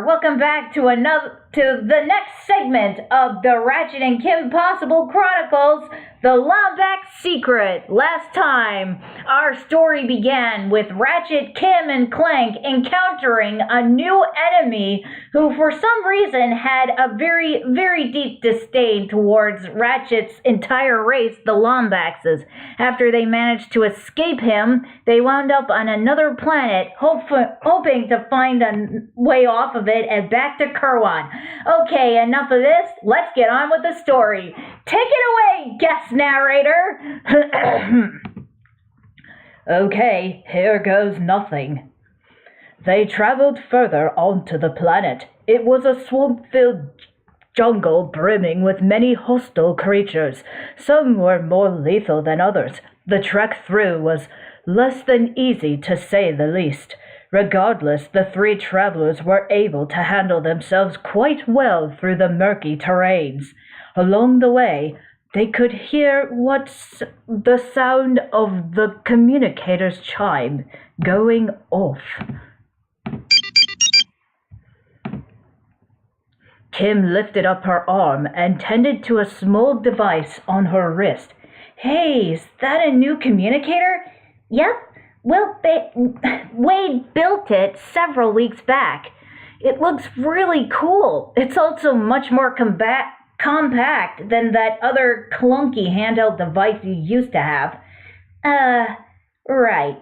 Welcome back to the next segment of the Ratchet and Kim Possible Chronicles, the Lombax Secret. Last time, our story began with Ratchet, Kim, and Clank encountering a new enemy who for some reason had a very, very deep disdain towards Ratchet's entire race, the Lombaxes. After they managed to escape him, they wound up on another planet, hoping to find a way off of it and back to Kerwan. Okay, enough of this. Let's get on with the story. Take it away, guest narrator. Okay, here goes nothing. They traveled further onto the planet. It was a swamp-filled jungle brimming with many hostile creatures. Some were more lethal than others. The trek through was less than easy, to say the least. Regardless, the three travelers were able to handle themselves quite well through the murky terrains. Along the way, they could hear the sound of the communicator's chime going off. Kim lifted up her arm and tended to a small device on her wrist. Hey, is that a new communicator? Yep. Well, Wade built it several weeks back. It looks really cool. It's also much more compact than that other clunky handheld device you used to have. Right.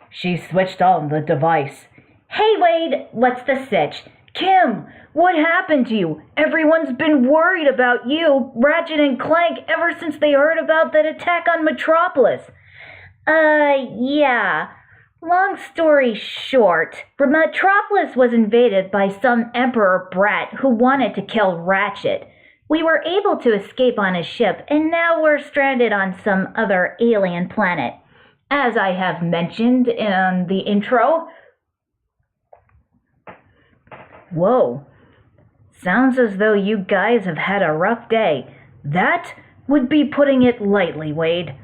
She switched on the device. Hey, Wade, what's the sitch? Kim, what happened to you? Everyone's been worried about you, Ratchet and Clank, ever since they heard about that attack on Metropolis. Yeah. Long story short, Metropolis was invaded by some Emperor brat who wanted to kill Ratchet. We were able to escape on his ship, and now we're stranded on some other alien planet. As I have mentioned in the intro. Whoa. Sounds as though you guys have had a rough day. That would be putting it lightly, Wade.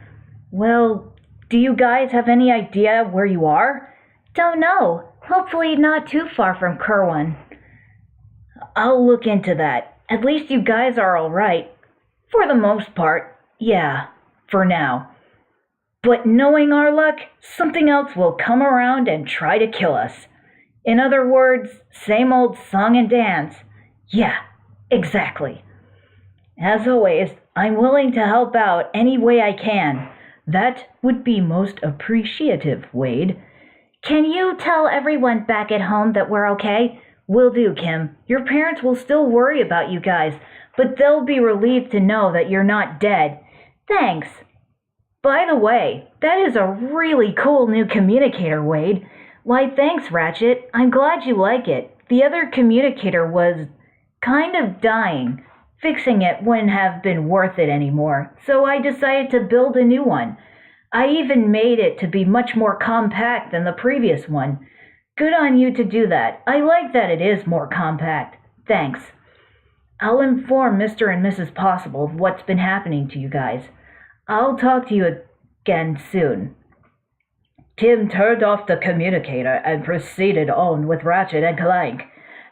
Well, Do you guys have any idea where you are? Don't know. Hopefully not too far from Kerwin. I'll look into that. At least you guys are all right. For the most part, yeah, for now. But knowing our luck, something else will come around and try to kill us. In other words, same old song and dance. Yeah, exactly. As always, I'm willing to help out any way I can. That would be most appreciative, Wade. Can you tell everyone back at home that we're okay? Will do, Kim. Your parents will still worry about you guys, but they'll be relieved to know that you're not dead. Thanks. By the way, that is a really cool new communicator, Wade. Why, thanks, Ratchet. I'm glad you like it. The other communicator was kind of dying. Fixing it wouldn't have been worth it anymore, so I decided to build a new one. I even made it to be much more compact than the previous one. Good on you to do that. I like that it is more compact. Thanks. I'll inform Mr. and Mrs. Possible of what's been happening to you guys. I'll talk to you again soon. Kim turned off the communicator and proceeded on with Ratchet and Clank.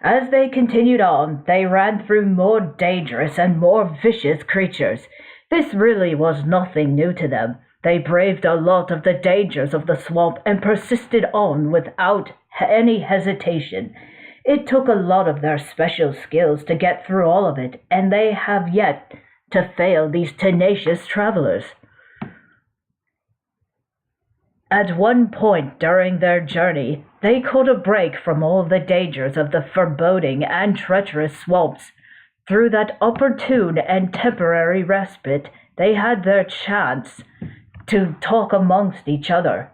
As they continued on, they ran through more dangerous and more vicious creatures. This really was nothing new to them. They braved a lot of the dangers of the swamp and persisted on without any hesitation. It took a lot of their special skills to get through all of it, and they have yet to fail these tenacious travelers. At one point during their journey, they caught a break from all the dangers of the foreboding and treacherous swamps. Through that opportune and temporary respite, they had their chance to talk amongst each other.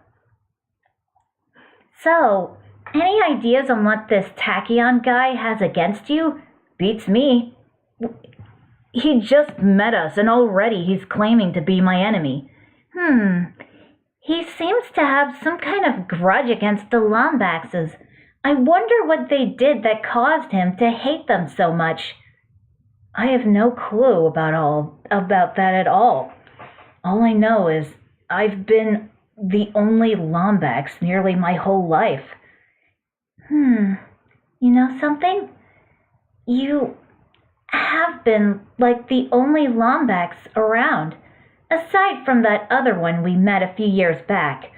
So, any ideas on what this Tachyon guy has against you? Beats me. He just met us and already he's claiming to be my enemy. He seems to have some kind of grudge against the Lombaxes. I wonder what they did that caused him to hate them so much. I have no clue about that at all. All I know is I've been the only Lombax nearly my whole life. You know something? You have been like the only Lombax around. Aside from that other one we met a few years back,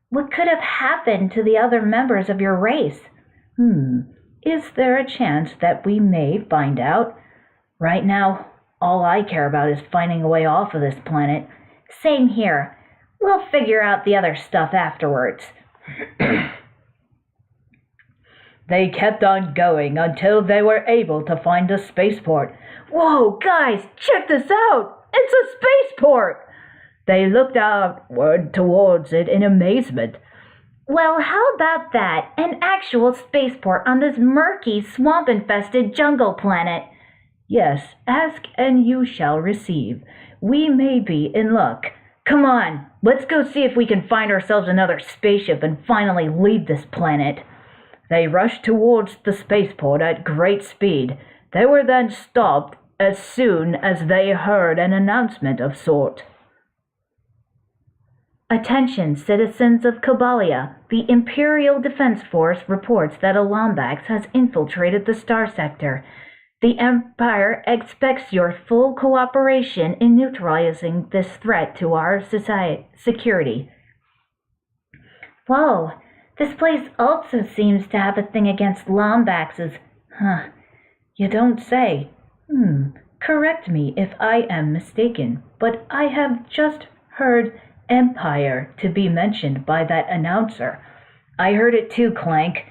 what could have happened to the other members of your race? Is there a chance that we may find out? Right now, all I care about is finding a way off of this planet. Same here. We'll figure out the other stuff afterwards. They kept on going until they were able to find a spaceport. Whoa, guys, check this out! It's a spaceport! They looked outward towards it in amazement. Well, how about that? An actual spaceport on this murky, swamp-infested jungle planet. Yes, ask and you shall receive. We may be in luck. Come on, let's go see if we can find ourselves another spaceship and finally leave this planet. They rushed towards the spaceport at great speed. They were then stopped as soon as they heard an announcement of sort. Attention, citizens of Kabalia. The Imperial Defense Force reports that a Lombax has infiltrated the Star Sector. The Empire expects your full cooperation in neutralizing this threat to our security. Whoa, this place also seems to have a thing against Lombaxes. You don't say. Correct me if I am mistaken, but I have just heard Empire to be mentioned by that announcer. I heard it too, Clank.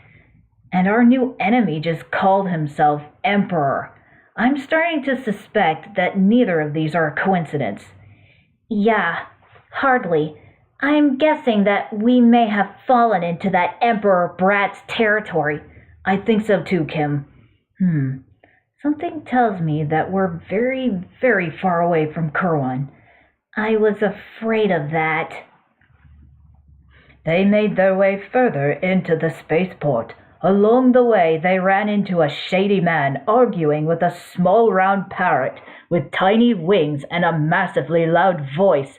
And our new enemy just called himself Emperor. I'm starting to suspect that neither of these are a coincidence. Yeah, hardly. I'm guessing that we may have fallen into that Emperor brat's territory. I think so too, Kim. Something tells me that we're very, very far away from Kerwin. I was afraid of that. They made their way further into the spaceport. Along the way, they ran into a shady man arguing with a small round parrot with tiny wings and a massively loud voice.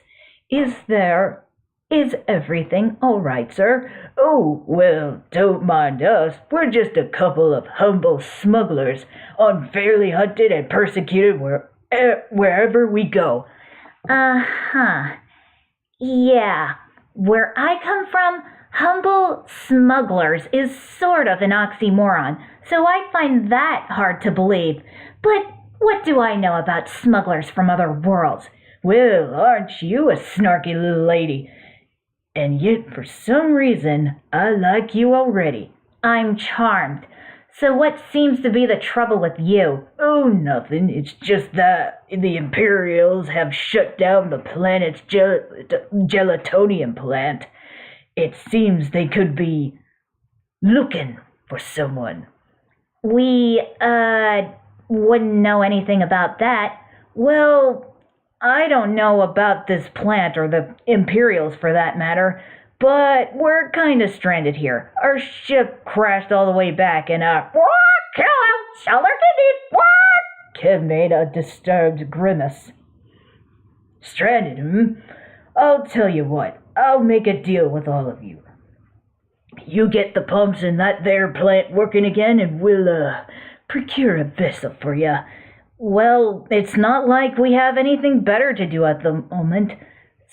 Is there Is everything all right, sir? Oh, well, don't mind us. We're just a couple of humble smugglers, unfairly hunted and persecuted wherever we go. Uh-huh. Yeah. Where I come from, humble smugglers is sort of an oxymoron, so I find that hard to believe. But what do I know about smugglers from other worlds? Well, aren't you a snarky little lady? And yet, for some reason, I like you already. I'm charmed. So what seems to be the trouble with you? Oh, nothing. It's just that the Imperials have shut down the planet's gelatonium plant. It seems they could be looking for someone. We, wouldn't know anything about that. Well, I don't know about this plant or the Imperials for that matter, but we're kind of stranded here. Our ship crashed all the way back and, Kill him! Sell their kidneys! Kim made a disturbed grimace. Stranded, I'll tell you what, I'll make a deal with all of you. You get the pumps in that there plant working again and we'll, procure a vessel for you. Well, it's not like we have anything better to do at the moment,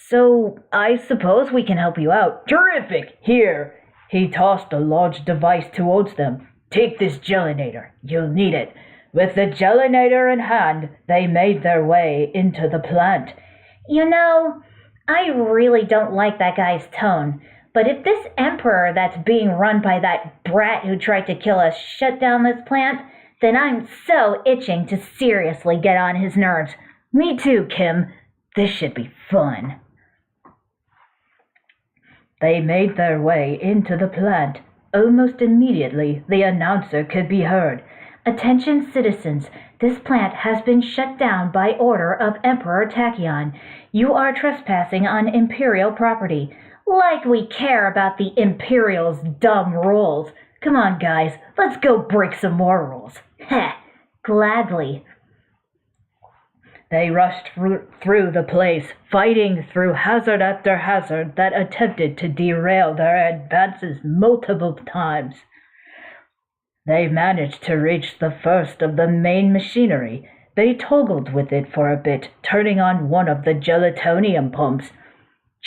so I suppose we can help you out. Terrific! Here! He tossed a large device towards them. Take this gelinator. You'll need it. With the gelinator in hand, they made their way into the plant. You know, I really don't like that guy's tone, but if this emperor that's being run by that brat who tried to kill us shut down this plant, then I'm so itching to seriously get on his nerves. Me too, Kim. This should be fun. They made their way into the plant. Almost immediately, the announcer could be heard. Attention citizens, this plant has been shut down by order of Emperor Tachyon. You are trespassing on Imperial property. Like we care about the Imperial's dumb rules. Come on, guys, let's go break some more rules. Heh, gladly. They rushed through the place, fighting through hazard after hazard that attempted to derail their advances multiple times. They managed to reach the first of the main machinery. They toggled with it for a bit, turning on one of the gelatonium pumps.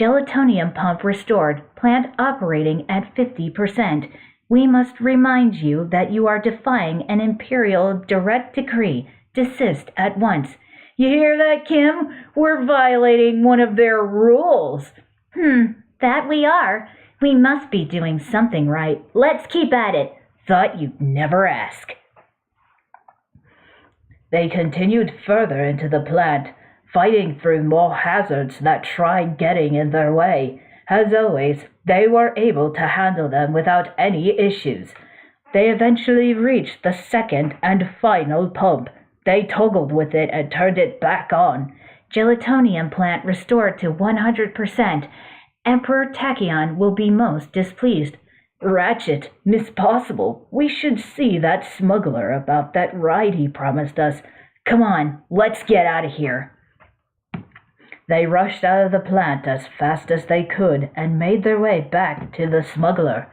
Gelatonium pump restored, plant operating at 50%. We must remind you that you are defying an Imperial direct decree. Desist at once. You hear that, Kim? We're violating one of their rules. That we are. We must be doing something right. Let's keep at it. Thought you'd never ask. They continued further into the plant, fighting through more hazards that tried getting in their way. As always, they were able to handle them without any issues. They eventually reached the second and final pump. They toggled with it and turned it back on. Gelatonium plant restored to 100%. Emperor Tachyon will be most displeased. Ratchet, Miss Possible, we should see that smuggler about that ride he promised us. Come on, let's get out of here. They rushed out of the plant as fast as they could and made their way back to the smuggler.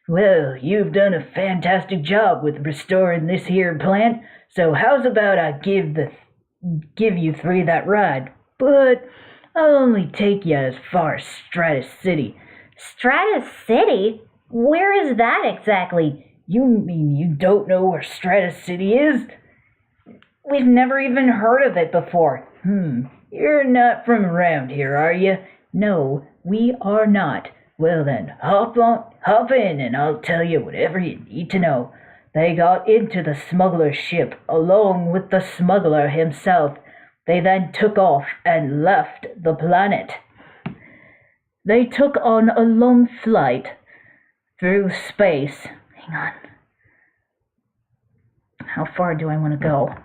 Well, you've done a fantastic job with restoring this here plant, so how's about I give you three that ride? But I'll only take you as far as Stratus City. Stratus City? Where is that exactly? You mean you don't know where Stratus City is? We've never even heard of it before. You're not from around here, are you? No, we are not. Well then, hop in and I'll tell you whatever you need to know. They got into the smuggler's ship along with the smuggler himself. They then took off and left the planet. They took on a long flight through space. Hang on. How far do I want to go?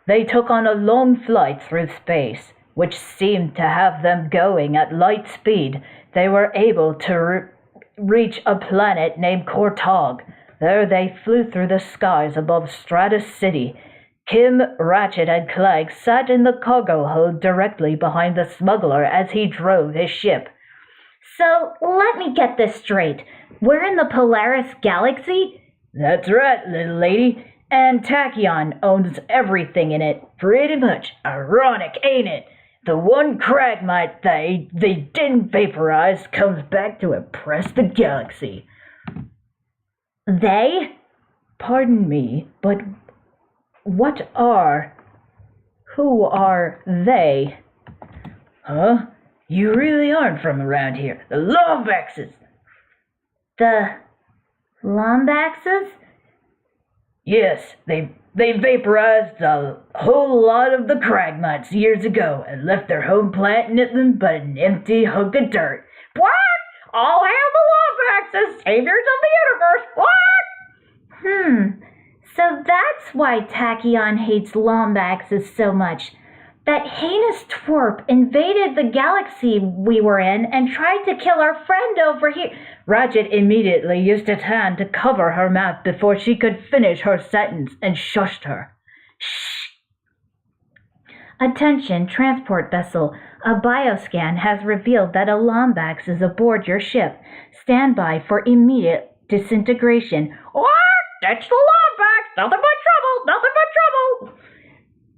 They took on a long flight through space, which seemed to have them going at light speed. They were able to reach a planet named Kortog. There they flew through the skies above Stratus City. Kim, Ratchet, and Clegg sat in the cargo hold directly behind the smuggler as he drove his ship. So, let me get this straight. We're in the Polaris Galaxy? That's right, little lady. And Tachyon owns everything in it. Pretty much. Ironic, ain't it? The one Cragmite they didn't vaporize comes back to impress the galaxy. They? Pardon me, but who are they? Huh? You really aren't from around here. The Lombaxes! The Lombaxes? Yes, they vaporized a whole lot of the Cragmites years ago and left their home planet nothing but an empty hunk of dirt. What? All hail the Lombaxes, saviors of the universe! What? So that's why Tachyon hates Lombaxes so much. That heinous twerp invaded the galaxy we were in and tried to kill our friend over here. Ratchet immediately used its hand to cover her mouth before she could finish her sentence and shushed her. Shh! Attention, transport vessel. A bioscan has revealed that a Lombax is aboard your ship. Stand by for immediate disintegration. What? That's the Lombax! Nothing but trouble! Nothing but trouble!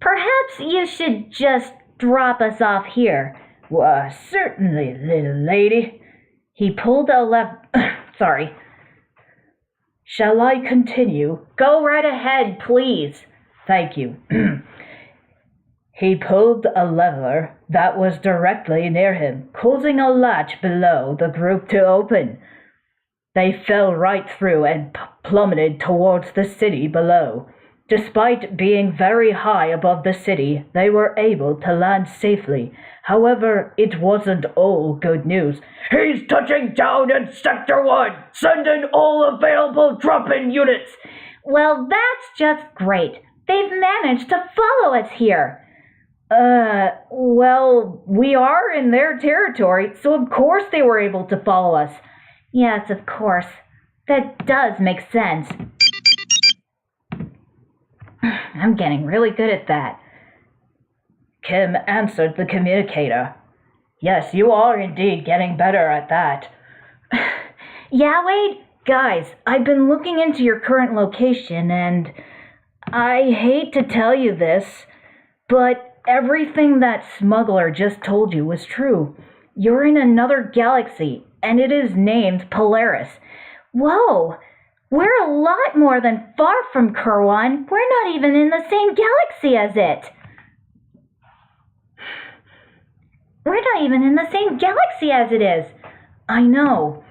Perhaps you should just drop us off here. Why, certainly, little lady. He pulled a Sorry. Shall I continue? Go right ahead, please. Thank you. He pulled a lever that was directly near him, causing a latch below the group to open. They fell right through and plummeted towards the city below. Despite being very high above the city, they were able to land safely. However, it wasn't all good news. He's touching down in Sector 1! Send in all available drop-in units! Well, that's just great. They've managed to follow us here. Well, we are in their territory, so of course they were able to follow us. Yes, of course. That does make sense. I'm getting really good at that. Kim answered the communicator. Yes, you are indeed getting better at that. Yeah, Wade? Guys, I've been looking into your current location, and I hate to tell you this, but everything that smuggler just told you was true. You're in another galaxy, and it is named Polaris. Whoa! We're a lot more than far from Kerwan. We're not even in the same galaxy as it. We're not even in the same galaxy as it is. I know.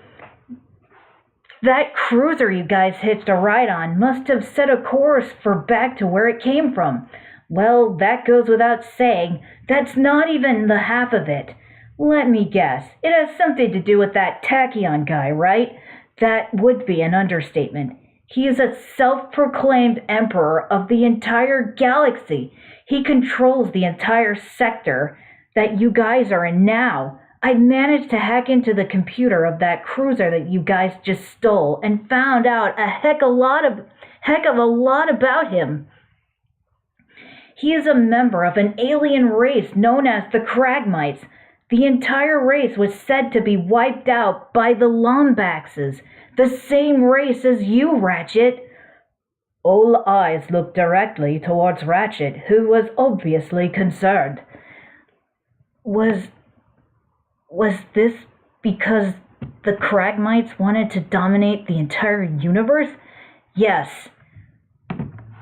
That cruiser you guys hitched a ride on must have set a course for back to where it came from. Well, that goes without saying. That's not even the half of it. Let me guess. It has something to do with that Tachyon guy, right? That would be an understatement. He is a self-proclaimed emperor of the entire galaxy. He controls the entire sector that you guys are in now. I managed to hack into the computer of that cruiser that you guys just stole and found out a heck of a lot about him. He is a member of an alien race known as the Cragmites. The entire race was said to be wiped out by the Lombaxes, the same race as you, Ratchet. All eyes looked directly towards Ratchet, who was obviously concerned. Was this because the Cragmites wanted to dominate the entire universe? Yes.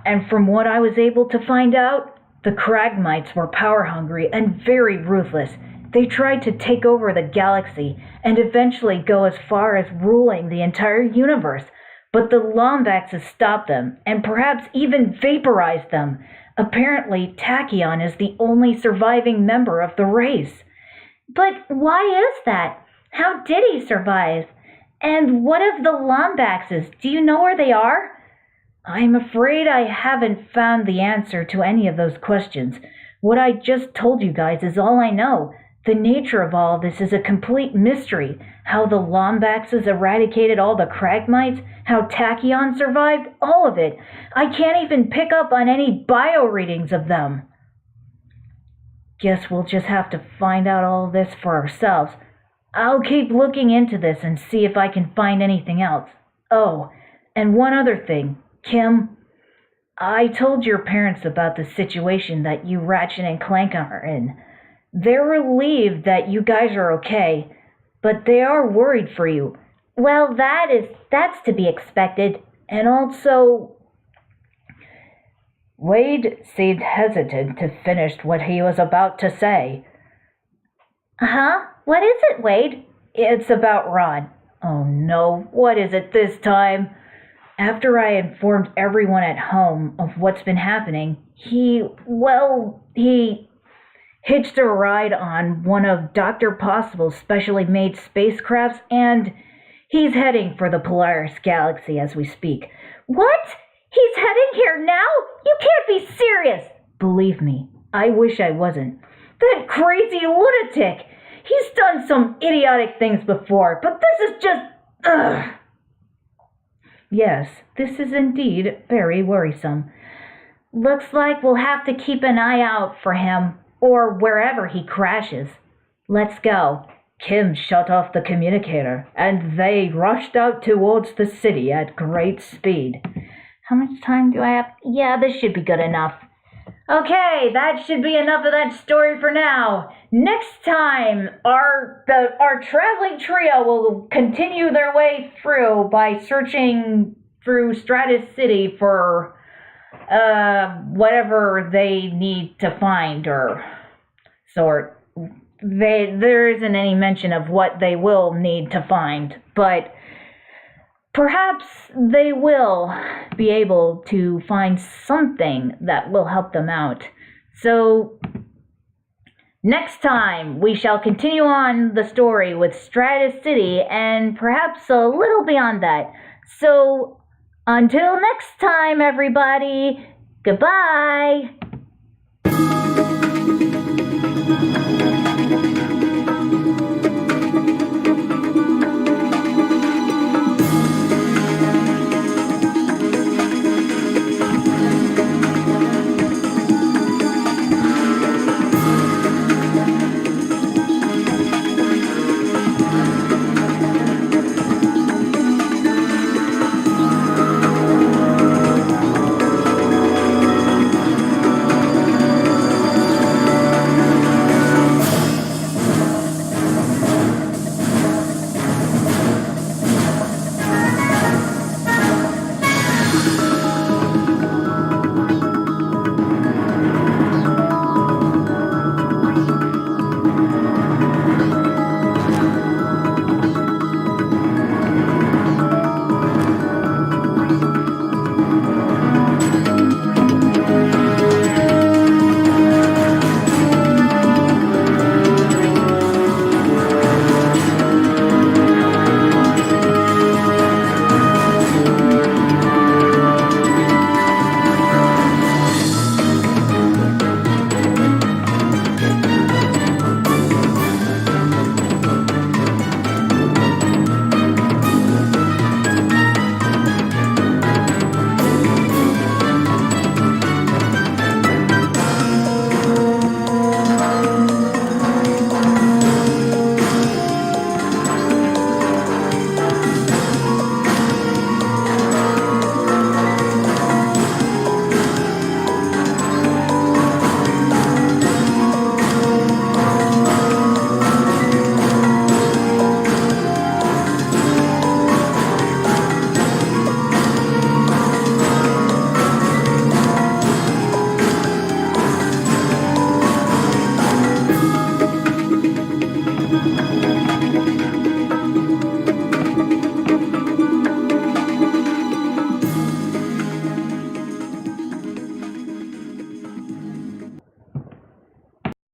And from what I was able to find out, the Cragmites were power-hungry and very ruthless. They tried to take over the galaxy and eventually go as far as ruling the entire universe, but the Lombaxes stopped them and perhaps even vaporized them. Apparently, Tachyon is the only surviving member of the race. But why is that? How did he survive? And what of the Lombaxes? Do you know where they are? I'm afraid I haven't found the answer to any of those questions. What I just told you guys is all I know. The nature of all this is a complete mystery. How the Lombaxes eradicated all the Cragmites, how Tachyon survived, all of it. I can't even pick up on any bio readings of them. Guess we'll just have to find out all this for ourselves. I'll keep looking into this and see if I can find anything else. Oh, and one other thing, Kim. I told your parents about the situation that you, Ratchet, and Clank are in. They're relieved that you guys are okay, but they are worried for you. Well, that's to be expected. And also, Wade seemed hesitant to finish what he was about to say. Huh? What is it, Wade? It's about Ron. Oh no, what is it this time? After I informed everyone at home of what's been happening, he hitched a ride on one of Dr. Possible's specially made spacecrafts, and he's heading for the Polaris Galaxy as we speak. What? He's heading here now? You can't be serious! Believe me, I wish I wasn't. That crazy lunatic! He's done some idiotic things before, but this is just... ugh! Yes, this is indeed very worrisome. Looks like we'll have to keep an eye out for him, or wherever he crashes. Let's go. Kim shut off the communicator, and they rushed out towards the city at great speed. How much time do I have? Yeah, this should be good enough. Okay, that should be enough of that story for now. Next time, our traveling trio will continue their way through by searching through Stratus City for whatever they need to find or sort. There isn't any mention of what they will need to find, but perhaps they will be able to find something that will help them out. So, next time we shall continue on the story with Stratus City and perhaps a little beyond that. So, until next time, everybody, goodbye.